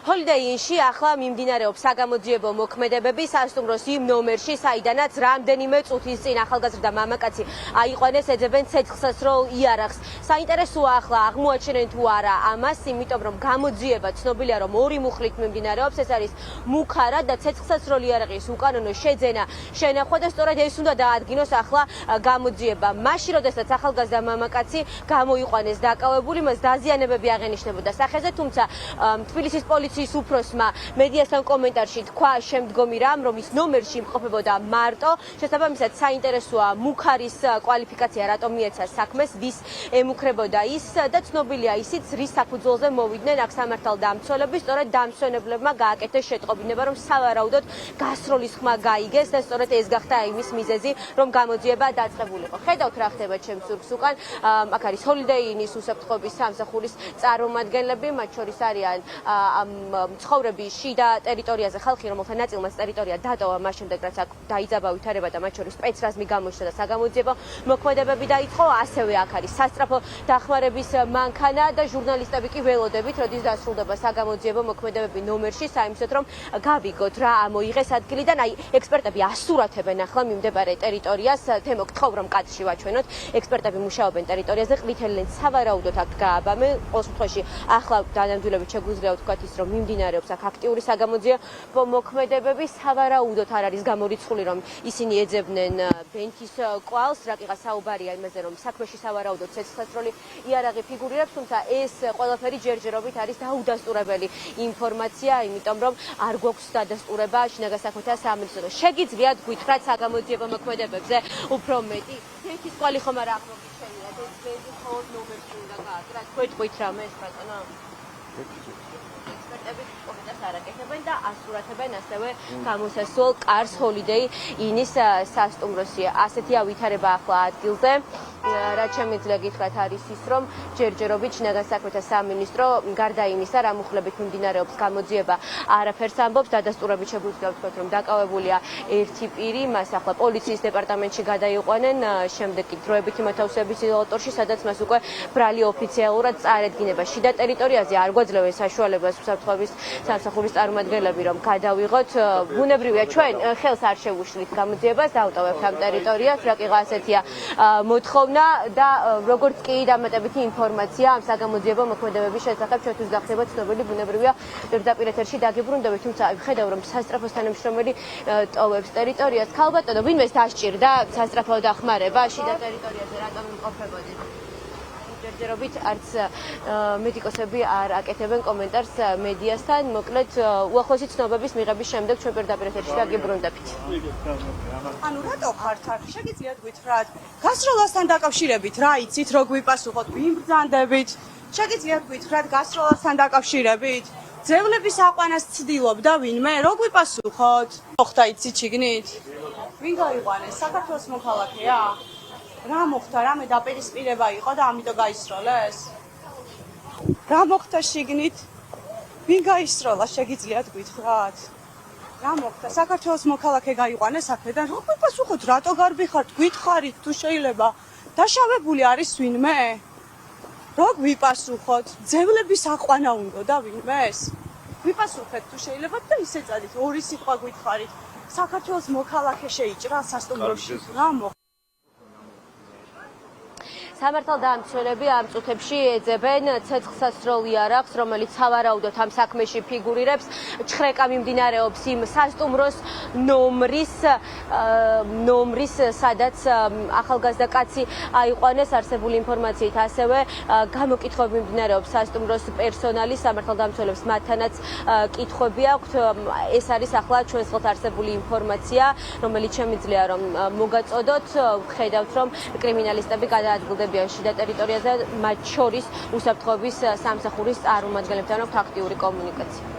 ჰოლიდეინში ახლა მიმდინარეობს საგამოძიებო მოქმედებები სასტუმროს იმ ნომერში, საიდანაც რამდენიმე წუთის წინ ახალგაზრდა მამაკაცი აიყვანეს, ეძებენ ცეცხლსასროლ იარაღს. საინტერესოა ახლა აღმოაჩენენ თუ არა ამას, იმიტომ რომ გამოძიება ცნობილია რომ ორი მუხლით მიმდინარეობს, ეს არის მუქარა და ცეცხლსასროლ იარაღის უკანონო შეძენა შენახვა და სწორედ ეს უნდა დაადგინოს ახლა გამოძიება. მაშინ როდესაც ახალგაზრდა მამაკაცი გამოიყვანეს დაკავებული, მას დაზიანებები აღენიშნებოდა სახეზე, თუმცა თბილისის პოლიციის უფროსმა მედიასთან კომენტარში თქვა შემდგომი რამ, რომ ის ნომერში იმყოფებოდა მარტო. შესაბამისად საინტერესოა მუქარის კვალიფიკაცია რატომ მიეცა საქმეს, ვის ემუქრებოდა ის და ცნობილია ისიც, რის საფუძველზე მოვიდნენ აქ სამართალდამცველები, სწორედ დამსვენებლებმა გააკეთეს შეტყობინება, რომ სავარაუდოდ გასროლის ხმა გაიგეს და სწორედ ეს გახდა იმის მიზეზი, რომ გამოძიება დაწყებულიყო. ხედავთ რა ხდება ჩემს ზურგს უკან, აქ არის ჰოლიდეინის უსაფრთხოების სამსახურის წარმომადგენლები, მათ შორის არიან ცხოვრები შიდა ტერიტორიაზე ხალხი, რომელთა ნაწილმა ტერიტორია დატოვა მას შემდეგ, რაც აქ დაიძაბა ვითარება და მათ შორის სპეცრაზმი გამოჩნდა და საგამოძიებო მოქმედებები დაიწყო. ასევე აქ არის სასწრაფო დახმარების მანქანა და ჟურნალისტები კი ველოდებით, როდის დასრულდება საგამოძიებო მოქმედებები ნომერში, საიმედოდ რომ გავიგოთ რა ამოიღეს ადგილიდან. აი, ექსპერტები ასურათებენ ახლა მიმდებარე ტერიტორიას, თემო გთხოვ რომ კადრში ვაჩვენოთ. ექსპერტები მუშაობენ ტერიტორიაზე, ყვითელენ სავარაუდოდ აქ გააბამენ. ყოველ შემთხვევაში ახლა დანამდვილებით შეგვიძლია ვთქვათ ის, რომ მიმდინარეობს აქ აქტიური საგამოძიებო მოქმედებები. სავარაუდოდ არ არის გამორიცხული, რომ ისინი ეძებდნენ ბენქის კვალს, რაკიღა საუბარია იმაზე, რომ საქმეში სავარაუდოდ ცეცხლსასროლი იარაღი ფიგურირებს, თუმცა ეს ყველაფერი ჯერჯერობით არის დაუდასტურებელი ინფორმაცია, იმიტომ რომ არ გვაქვს დადასტურება შინაგან საქმეთა სამინისტროს. შეგიძლიათ გითხრათ საგამოძიებო მოქმედებებზე უფრო მეტი? ბენქის კვალი ხომ არ აღმოგიჩენია, ეს ბენქის მხოლოდ ნომერში უნდა გააკრათ. გვეტყვით რამე ეს ბატონო? ექსპერტები კომენტარს არ აკეთებენ და ასურათებენ ასევე გამოსასვლელ კარს ჰოლიდეი ინის სასტუმროში. ასეთია ვითარება ახლა ადგილზე. რაც შემიძლია გითხრათ არის ის, რომ ჯერჯერობით შინაგან საქმეთა სამინისტრო გარდა იმისა, რა მუხლებით მიმდინარეობს გამოძიება, არაფერს ამბობს. დადასტურებით შეგვიძლია ვთქვათ, რომ დაკავებულია ერთი პირი, მას ახლა პოლიციის დეპარტამენტში გადაიყვანენ, შემდეგ კი დროებითი მოთავსების იზოლატორში, სადაც მას უკვე ბრალი ოფიციალურად წარედგინება. შიდა ტერიტორიაზე არ გვაძლევენ საშუალებას უსაფრთხოების სამსახურის წარმომადგენლები, რომ გადავიღოთ. ბუნებრივია, ჩვენ ხელს არ შევუშლით გამოძიებას, დავტოვებთ ამ ტერიტორიას, რაკიღა ასეთია მოთხოვნა და როგორც კი დამატებითი ინფორმაცია ამ საგამოძიებო მოქმედებების შესახებ ჩვენთვის გახდება ცნობილი, ბუნებრივია პირდაპირ ეთერში დაგიბრუნდებით, თუმცა ხედავ რომ სასწრაფო თანამშრომელი ტოვებს ტერიტორიას. ქალბატონო, ვინმეს დასჭირდა სასწრაფო დახმარება შიდა ტერიტორიაზე, რატომ იმყოფებოდით? ჯერჯერობით არც მედიკოსები არ აკეთებენ კომენტარს მედიასთან. მოკლედ უახლოესი ცნობების მიღების შემდეგ ჩვენ პირდაპირ ეთერში დაგიბრუნდებით. ანუ რატო ხართ აქ? შეგიძლიათ გითხრათ გასროლასთან დაკავშირებით რა იცით, რო გვიპასუხოთ, ვინ ბრძანდებით? შეგიძლიათ გითხრათ გასროლასთან დაკავშირებით? ძევლების აყვანას ცდილობდა ვინმე? რო გვიპასუხოთ? მოხდა იცით შიგნით? ვინ გაიყვანეს? საქართველოს მოქალაქეა? რა მოხდა, რამე დაპირისპირება იყო და ამიტომ გაისროლეს? რა მოხდა შიგნით? ვინ გაისროლა, შეგიძლიათ გითხრათ? რა მოხდა? საქართველოს მოქალაქე გაიყვანეს აქედან? რო გვიპასუხოთ, რატო გარბი ხართ? გითხარით თუ შეიძლება? დაშავებული არის ვინმე? რო გვიპასუხოთ, ძევლების აყვანა უნდოდა ვინმეს? გვიპასუხეთ თუ შეიძლება და ისე წადით, ორი სიტყვა გითხარით. საქართველოს მოქალაქე შეიჭრა სასტუმროში. რა მოხდა? სამართალდამცველები ამ წუთებში ეძებენ ცეცხლსასროლ იარაღს, რომელიც სავარაუდოდ ამ საქმეში ფიგურირებს. ჩხრეკა მიმდინარეობს იმ სასტუმროს ნომრის, სადაც ახალგაზრდა კაცი აიყვანეს. არსებული ინფორმაციით ასევე გამოკითხვები მიმდინარეობს სასტუმროს პერსონალის, სამართალდამცველებს მათთანაც კითხვები აქვთ. ეს არის ახლა ჩვენს ხელთ არსებული ინფორმაცია, რომელიც შემიძლია რომ მოგაწოდოთ. ხედავთ რომ კრიმინალისტები გადაადგილდებიან შიდა ტერიტორიაზე, მათ შორის უსაფრთხოების სამსახურის წარმომადგენლებთან აქვს აქტიური კომუნიკაცია.